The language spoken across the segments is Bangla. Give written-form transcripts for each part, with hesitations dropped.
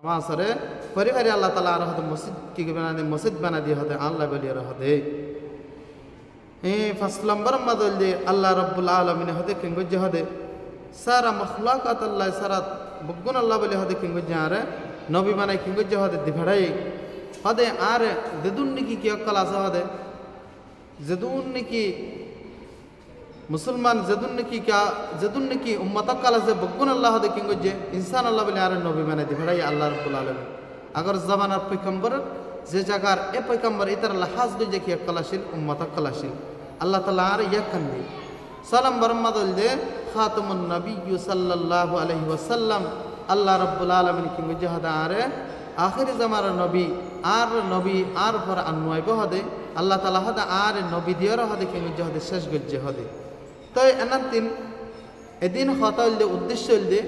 মাসরে পরিবারে আল্লাহ তাআলা আর হতে মসজিদ কি বানা মসজিদ বানা দিয়ে হতে আল্লাহ বলিয়ার হতে ফার্স্ট নম্বর মাদল যে আল্লাহ রাব্বুল আলামিন হতে কিংগজ হতে সারা মখলুকাত আল্লাহ সারা বগুন আল্লাহ বলি হতে কিংগজ আরে নবী বানাই কিংগজ হতে দিভাড়াই হতে আর দেদুন নাকি কি অকল আছে হতে যেদুন নাকি মুসলমান যেদুন নাকি উম্মত অকল আছে বগুন আল্লাহ হতে কিংগজ ইনসান আল্লাহ বলি আর নবী বানাই দিভাড়াই আল্লাহ রাব্বুল আলামিন আগর জামানার পয়গম্বর যে জায়গার এ পয়গম্বর ইতার লাহাজ গজে কি অকল আসিল উম্মত অকল আসিল আল্লাহ তাআলা আর ইয়াকান্দি সালাম বরমাদল যে খাতামুন নবী সাল্লাল্লাহু আলাইহি ওয়াসাল্লাম আল্লাহ রাব্বুল আলামিন কি মুজাহাদা আরে আখির জামার নবী আর পর আনওয়াইব হদে আল্লাহ তাআলা হদা আর নবী দিয়ার হদে কি মুজাহাদে শেষ গজ্জে হদে তো এনাতিন এদিন হতাল যে উদ্দেশ্য হইলে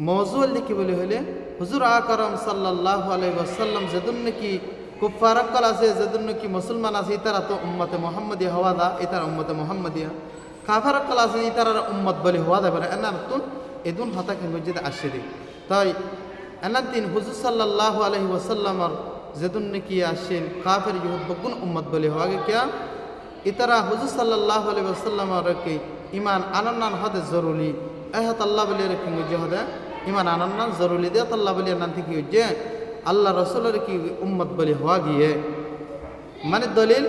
মওজুল কি বলে হইলে হুজুর আকরাম সাল্লাল্লাহু আলাইহি ওয়াসাল্লাম যেদুন নাকি কুফার অকল আছে যেদুন নাকি মুসলমান আছে ইতারা তো উম্মতে মুহাম্মাদিয়া হওয়া দা ইতারা উম্মতে মুহাম্মাদিয়া কাফার অকল আছে ইতারার উম্মত বলি হওয়া দা পারে এনাতুন এদুন হতা কি মসজিদ আসিরি তাই এনাতিন হুজুর সাল্লাল্লাহু আলাইহি ওয়াসাল্লামর যেদুন নাকি আসেন কাফের ইহুদ বগুন উম্মত বলি হওয়া গে কিয়া ইতারা হুজুর সাল্লাল্লাহু আলাইহি ওয়াসাল্লামর কে ঈমান আনন্নান হদে জরুরি এহাত আল্লাহ বলি রেখে মসজিদ হদে ঈমান আনন্নান জরুরি দে আল্লাহ বলি নান থেকে যে আল্লাহ রসুলের কি উম্মত বলি হওয়া গিয়ে মানে দলিল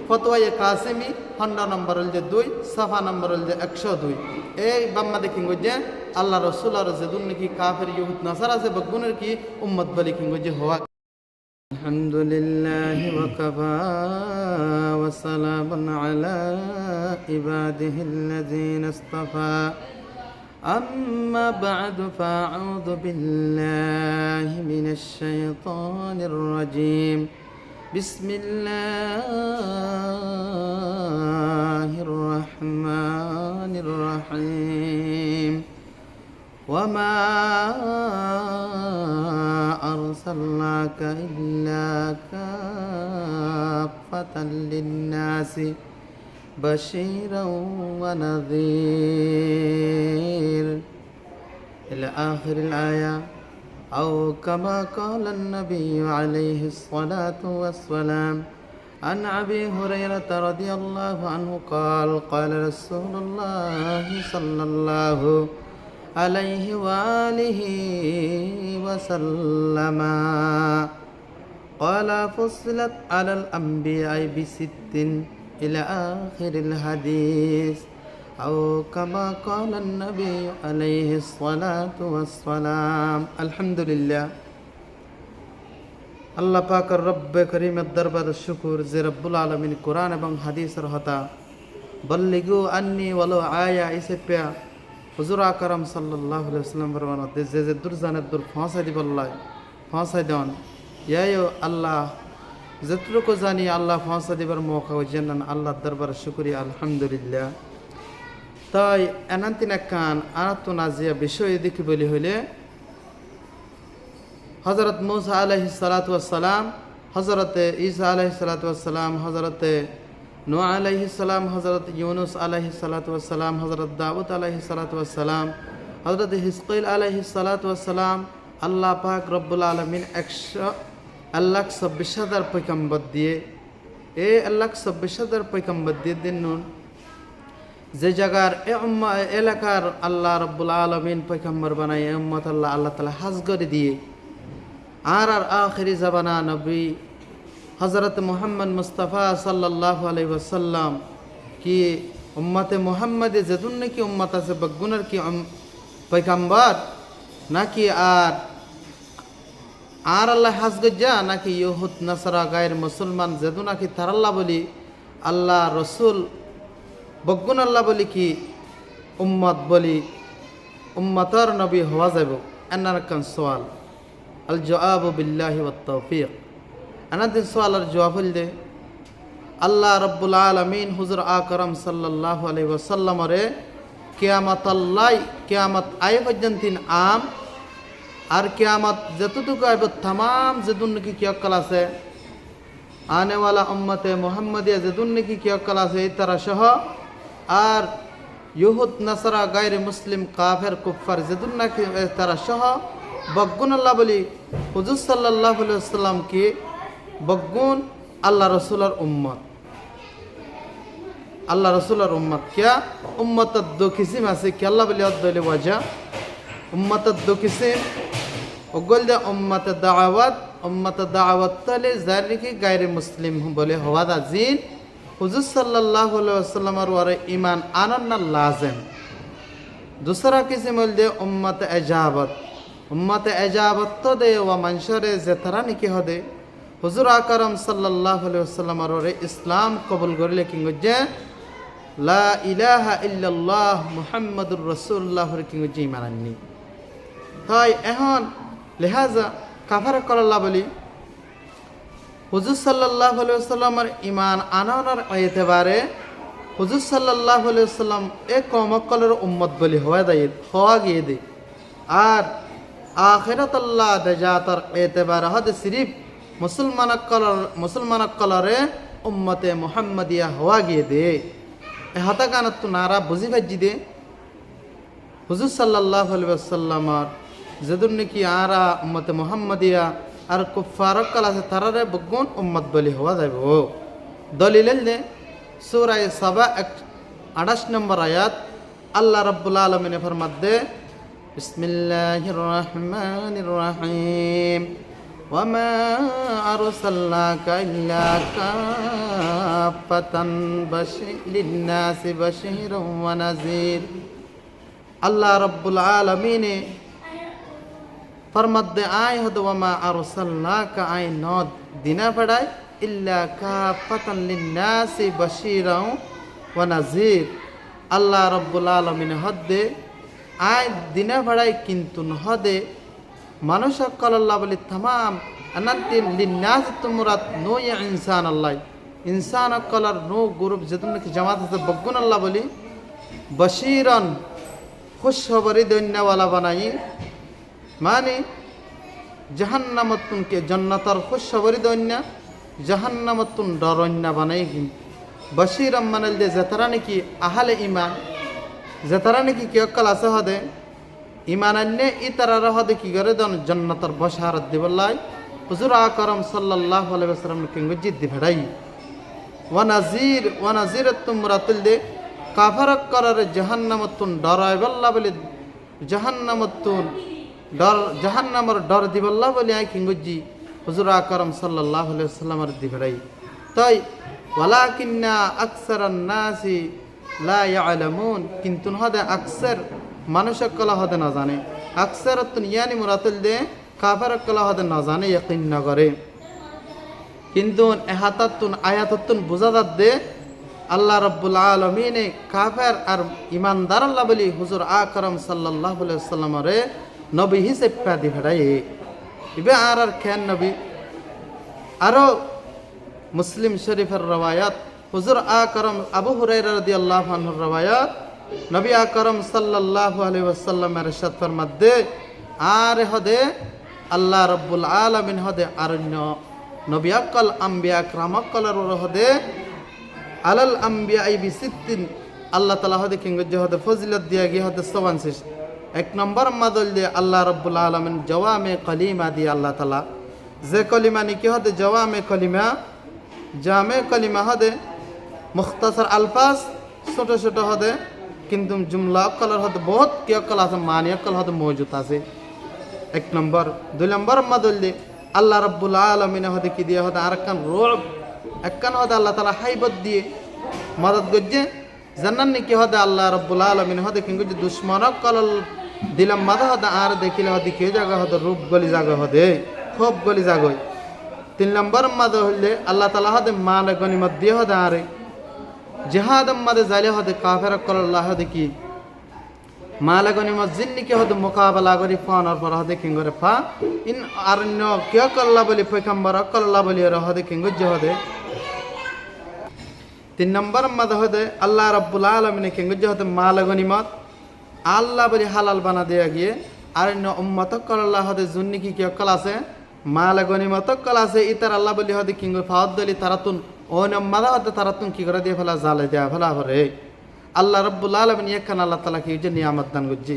ফতোয়ায়ে কাসিমি খন্ড নম্বর হল যে 2 সাফা নম্বর হল যে 102 এই বাম্মা দেখিং যে আল্লাহ রসুল আর যেদুন নাকি কাফের ইহুদ নাসারা আছে বগুনের কি উম্মত বলি কিং যে হওয়া আলহামদুলিল্লাহ ওয়া কাফা ওয়া সালামুন আলা ইবাদিহিল্লাযিনা ইসতাফা أما بعد فأعوذ بالله من الشيطان الرجيم بسم الله الرحمن الرحيم وما أرسلناك إلا كافة للناس بشيرا ونذير إلى آخر الآية أو كما قال النبي عليه الصلاة والسلام عن أبي هريرة رضي الله عنه قال قال رسول الله صلى الله عليه وآله وسلم قال فصلت على الأنبياء بست إلى آخر الحديث أو كما قال النبي عليه الصلاة والسلام الحمد لله আল্লাহ পাকের রব্বে করিমের দরবারে শুকর যে রব্বুল আলামিন কোরআন এবং হাদিসের হতা বল্লিগু আন্নি ওয়ালো আয়া ইসে পেয়া হুজুর আকরাম সাল্লাল্লাহু আলাইহি ওয়াসাল্লাম ফরমানো যে দূর জানের দূর ফাঁসাই দিবল্লাহ ফাঁসাই দেন ইয়ায়ো আল্লাহ যতটুকু জানি আল্লাহ ফাঁসা দিবার মৌকা জানান আল্লাহর দরবারে শুকরিয়া আলহামদুলিল্লাহ তাই এনান্তিন কান আনাত নাজিয়া বিষয় দেখি বলি হইলে হযরত মূসা আলাইহিস সালাতু ওয়াস সালাম হযরত ঈসা আলাইহিস সালাতু ওয়াস সালাম হযরত নূহ আলাইহিস সালাম হযরত ইউনুস আলাইহিস সালাতু ওয়াস সালাম হযরত দাউদ আলাইহিস সালাতু ওয়াস সালাম হযরত হিজকিল আলাইহিস সালাতু ওয়াস সালাম আল্লাহ পাক রব্বুল আলামিন 1,26,000 পয়গম্বর দিয়ে আল্লাহ 26,000 পয়গম্বর দিয়ে দিন যে জায়গার এলাকার আল্লাহ রব্বুল আলামিন পয়গম্বর বানায় উম্মত আল্লাহ তাআলা হাজ করে দিয়ে আর আখিরি জামানা নবী হযরত মুহাম্মদ মুস্তাফা সাল্লাল্লাহু আলাইহি ওয়াসাল্লাম কি উম্মতে মুহাম্মাদে যেদুন নাকি উম্মত আছে বগুনের কি পয়গম্বর নাকি আর আল্লাহ হাজ গজ্জা নাকি ইহুদ নাসারা গায়ের মুসলমান যেদু নাকি তারাল্লাহ বলি আল্লাহ রসুল বগুন আল্লাহ বলি কি উম্মত বলি উম্মতর নবী হওয়া যাব এনার কান সওয়াল আল জওয়াবু বিল্লাহি ওয়াত তাওফীক আনাদিন সওয়ালের জবাব হল দে আল্লাহ রাব্বুল আলামিন হুজুর আকরাম সাল্লাল্লাহু আলাইহি ওয়াসাল্লাম রে কিয়ামত আয় পর্যন্তিন আম আর কিয়ামত যতটুকু আইব तमाम যেদুন নাকি কি অকল আছে আনে ওয়ালা উম্মতে মুহাম্মাদিয়া যেদুন নাকি কি অকল আছে তারা সহ আর ইহুদ নাসারা গায়রে মুসলিম কাফের কুফার যেদুন নাকি তারা সহ বগুন আল্লাহ বলি হুজুর সাল্লাল্লাহু আলাইহি ওয়াসাল্লাম কি বগুন আল্লাহ রসুলের উম্মত আল্লাহ রসুলের উম্মত কিয়া উম্মতের দু কিসিম আছে কি আল্লাহ বলি অদ্দলি ওয়াজা উম্মতের দু কিসিম ওগল দে উম্মতে দাওয়াত তালে জারিকি গায়রে মুসলিম বলে হওয়া দাজিন হুজুর সাল্লাল্লাহু আলাইহি ওয়াসাল্লামের ওরে ঈমান আনন্না লাজিম दूसरा किस्म दे उम्मत एजाबत तो दे व मंशरे जतरा निकी हो दे हुजूर আকরাম সাল্লাল্লাহু আলাইহি ওয়াসাল্লাম রে ইসলাম কবুল করলে কিংগে লা ইলাহা ইল্লাল্লাহ মুহাম্মাদুর রাসূলুল্লাহ রে কিংগে ঈমানান্নি তাই এখন লিহাজা কাফার করাল্লাহ বলি হুজুর সাল্লাল্লাহু আলাইহি ওয়াসাল্লামের ঈমান আনানোর এতেবারে হুজুর সাল্লাল্লাহু আলাইহি ওয়াসাল্লাম এক কওমকলের উম্মত বলি হওয়া গিয়ে দে আর আখিরাত আল্লাহ দাজাতার এতেবারে হদ সিরিফ মুসলমানকলরে উম্মতে মুহাম্মাদিয়া হওয়া গিয়ে দে এ হতা গানত নারা বুঝি ভাজি দে হুজুর সাল্লাল্লাহু আলাইহি ওয়াসাল্লামর যদুন নাকি আরা উম্মতে মুহাম্মাদিয়া আর কুফারকল আছে তারারে বগুন উম্মত বলি হওয়া যাবে দলিল দে সূরা সাবা 28 নম্বর আয়াত আল্লাহ রাব্বুল আলামিন ফরমাতে বিসমিল্লাহির রহমানির রহিম ওয়ামা আরসালনাকা ইল্লা কাফাতান লিন-নাসি বাশীরান ওয়া নাযীর আল্লাহ রাব্বুল আলামিন ফরমাতে আয় হদ ওয়ামা আরসালনাকা আয় নদ দিনা পড়ায় ইল্লা কাফাতান লিন-নাসি বাশীরান ওয়া নাযীর আল্লাহ রাব্বুল আলামিন হদে আয় দিনা ভাড়াই কিন্তু নহদে মানুষ কল্লাহ বলি तमाम अनंतिन लिन्नास तुमरात नो या इंसान अल्लाह इंसान कलर नो ग्रुप जतन की जमात से बगुन अल्लाह बोली बशीरन खुशखबरी देने वाला बनाई माने जहन्नमतुन के जन्नतर खुशखबरी देने जहन्नमतुन डरन्ना बनाएगी बशीरन मनल दे जतराने की अहले ईमान जतराने की क्या कल ऐसा होते ईमान अन्य इतरा रहा दे की करे दोन जन्नतर बशारत दिवल्लाई हुजूर আকরাম সাল্লাল্লাহু আলাইহি ওয়াসাল্লাম किंगो जिद दिभड़ाई व नज़ीर तुमरातिल दे काफर करर जहन्नमतुन डराय बल्ला बोले जहन्नमतुन डर जहन्नमर डर दिवल्ला बोले आई किंगो जी हुजूर আকরাম সাল্লাল্লাহু আলাইহি ওয়াসাল্লামের दिभड़ाई তাই ওয়ালাকিন্না আকসারান নাসি লা ইয়ালামুন কিন্তু হদে আকসার মানুষ কলা হদে না জানে আকসারাতুন ইয়ানি মুরাতিল দে কাফার কলা হদে না জানে ইয়াকিন না করে কিন্তু এহাতাতুন আয়াতাতুন বুঝাদাত দে আল্লাহ রাব্বুল আলামিন কাফার আর ঈমানদার আল্লাহ বলি হুজুর আকরাম সাল্লাল্লাহু আলাইহি ওয়াসাল্লাম রে নবী হিসেবে পাদি ফেড়াই ইবে আর কেন নবী আরো মুসলিম শরীফের রওয়ায়াত হুজুর আকরাম আবু হুরায়রা রাদিয়াল্লাহু আনহুর রওয়ায়াত নবী আকরাম সাল্লাল্লাহু আলাইহি ওয়াসাল্লামের ইরশাদ ফরমাতে আর হদে আল্লাহ রাব্বুল আলামিন হদে আরণ্য নবী আকল আম্বিয়া আকরামাকলর হদে আলাল আম্বিয়া বি সিত্তিন আল্লাহ তাআলা হদে কিংগো হদে ফজিলত দিয়া গি হদে 64 এক নম্বর মাদল দে আল্লাহ রাব্বুল আলামিন জওয়ামে কলিমা দি আল্লাহ তাআলা যে কলিমা নিকি হদে জওয়ামে কলিমা জামে কলিমা হদে মুখতাসার আলফাজ ছোট ছোট হদে কিন্তু জুমলা কলর হদে বহুত কি কল আছে মানি কল হদে মौजूद আছে এক নম্বর দুই নম্বর মাদল দে আল্লাহ রাব্বুল আলামিন হদে কি দিয়া হদে আরকান রুব একখান হদে আল্লাহ তাআলা হাইবত দিয়ে মদদ গজ্জে জান্নান নিকি হদে আল্লাহ রাব্বুল আলামিন হদে কিংগো যে দুশমন কল দিলাম মাদা হদে আর দেখিলে হদে কি জায়গা হদে রূপ গলি জায়গা হদে খুব গলি জায়গা তিন নম্বর মাদে হইলে আল্লাহ তাআলা হদে মাল গনিমত দিয়ে হদে আরে জিহাদ মাদে জালে হদে কাফের কল আল্লাহ হদে কি মাল গনিমত জিন্নি কি হদে মুকাবালা করি ফানার পর হদে কিংগরে ফা ইন আরন্য কি কল্লা বলি পয়গম্বর কল্লা বলি হদে কিংগো যে হদে তিন নম্বর মাদে হদে আল্লাহ রাব্বুল আলামিন কিংগো যে হদে মাল গনিমত আল্লাহ বলি হালাল বানা দেয়া গিয়ে আরন্য উম্মত কল আল্লাহ হদে জুন্নি কি কল আছে মাল গনিমত কল আছে ইতার আল্লাহ বলি হদে কিংগো ফাওদলি তারাতুন ও নম্মাদা হদে তারাতুন কি করে দিয়ে ফেলা জালে দেয়া ফেলা হরে আল্লাহ রাব্বুল আলামিন একখান আল্লাহ তাআলা কি যে নিয়ামত দান করজি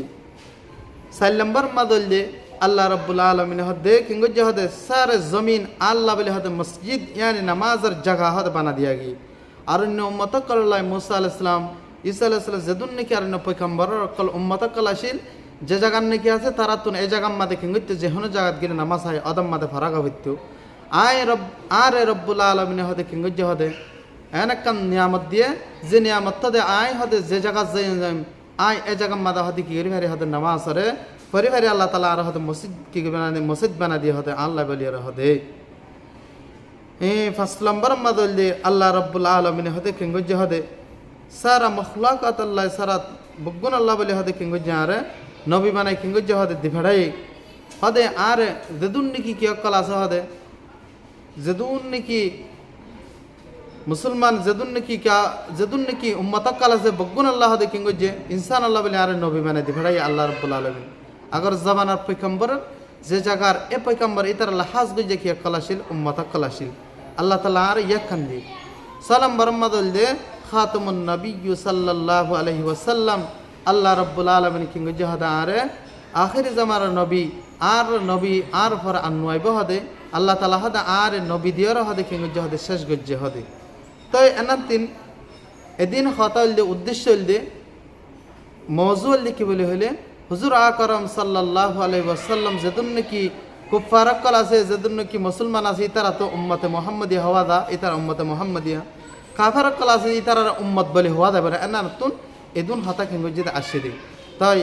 4 নম্বর মাদল দে আল্লাহ রব্বুল আলমিন হদে কিংগজ হদে সারে জমিন আল্লাহ বলে হদে মসজিদ ইয়ানি নামাজের জায়গা হদে বানা দিয়া গি আরণ্য উম্মত কল্লাই মুসা আলাইহিস সালাম ঈসা আলাইহিস সালাম যেদুন নাকি আরণ্য পয়গম্বর কল উম্মত কলাশিল যে জায়গার নাকি আছে তারা তুন এই জায়গার মাঝে কিংগজ যে হনো জায়গাত গিয়ে নামাজ হয় অদম মাঝে ফারাগা হইতো আরে রব্বুল আলমিন হদে কিংগজ হদে এন একটা নিয়ামত দিয়ে যে নিয়ামত দে আয় হদে যে জায়গা যাই আয় এই জায়গার মাঝে হদে কি করি ভারি হদে নামাজ হরে পরিবারে আল্লাহ তালা আর হতে মসজিদ কি বানানি মসজিদ বানা দিয়ে হতে আল্লাহ বলিয়ার হতে ফার্স্ট নম্বর মাদল দিয়ে আল্লাহ রব্বুল আলমিনে হতে কিংগজ হতে সারা মখলাকাত আল্লাহ সারা বগুন আল্লাহ বলি হতে কিংগজ আরে নবী বানাই কিংগজ হতে দিভাড়াই হদে আর যেদুন নাকি কি অকল আছে হদে যেদুন নাকি মুসলমান যেদুন নাকি উম্মতকাল আছে বগুন আল্লাহ হতে কিংগজ ইনসান আল্লাহ বলি আরে নবী বানাই দিভাড়াই আল্লাহ রব্বুল আলমিন আগর জমানার পৈগম্বর যে জায়গার এ পৈগম্বর ইতার লাহাজ গই যে কলাশিল উম্মত কলাশিল আল্লাহ তাআলা আর ইয়াখান দি সালাম বরমাদল দে খাতামুন নবী সাল্লাল্লাহু আলাইহি ওয়াসাল্লাম আল্লাহ রাব্বুল আলামিন কিংগ জহাদা আরে আখিরি জামানার নবী আর ফর আনওয়াইব হদে আল্লাহ তাআলা হদা আর নবী দিয়র হদে কিংগ জহাদে শেষ গজ্জে হদে তো এনাতিন এদিন খাতাল দে উদ্দেশ্য দে মওজুল কি বলে হলে হুজুর আকরাম সাল্লাল্লাহু আলাইহি ওয়াসাল্লাম যেদুন নাকি কুফারকল আছে যেদুন নাকি মুসলমান আছে ইতারা তো উম্মতে মুহাম্মাদিয়া হওয়া দা ইতারা উম্মতে মুহাম্মাদিয়া কাফারকল আছে ইতারা উম্মত বলে হওয়া দা বলে এনাতুন এদুন হাতা কিংগজিতে আসিদি তাই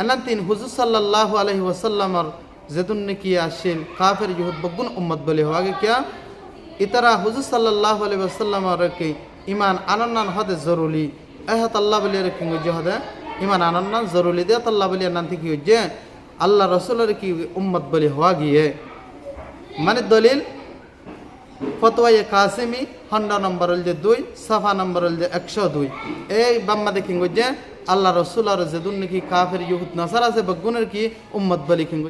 এনাতিন হুজুর সাল্লাল্লাহু আলাইহি ওয়াসাল্লামর যেদুন নাকি আসিল কাফের ইহুদ বগুন উম্মত বলে হওয়া গে কিয়া ইতারা হুজুর সাল্লাল্লাহু আলাইহি ওয়াসাল্লামর কি ঈমান আনন্নান হদে জরুরি এহাত আল্লাহ বলে কিংগজি হদে ইমান আনন্দ জরুরি দিয়ে আল্লাহ বলি নান্তি কি হচ্ছে আল্লাহ রসুলের কি উম্মত বলি হওয়া গিয়ে মানে দলিল ফতোয়া কাসিমি 100 নম্বর হল যে 2 সাফা নম্বর হল যে 102 এই বাম্মা দেখি যে আল্লাহ রসুল আর যেদুন নাকি কাফের ইহুদ নাসারা আছে বগুনের কি উম্মত বলি কিংগ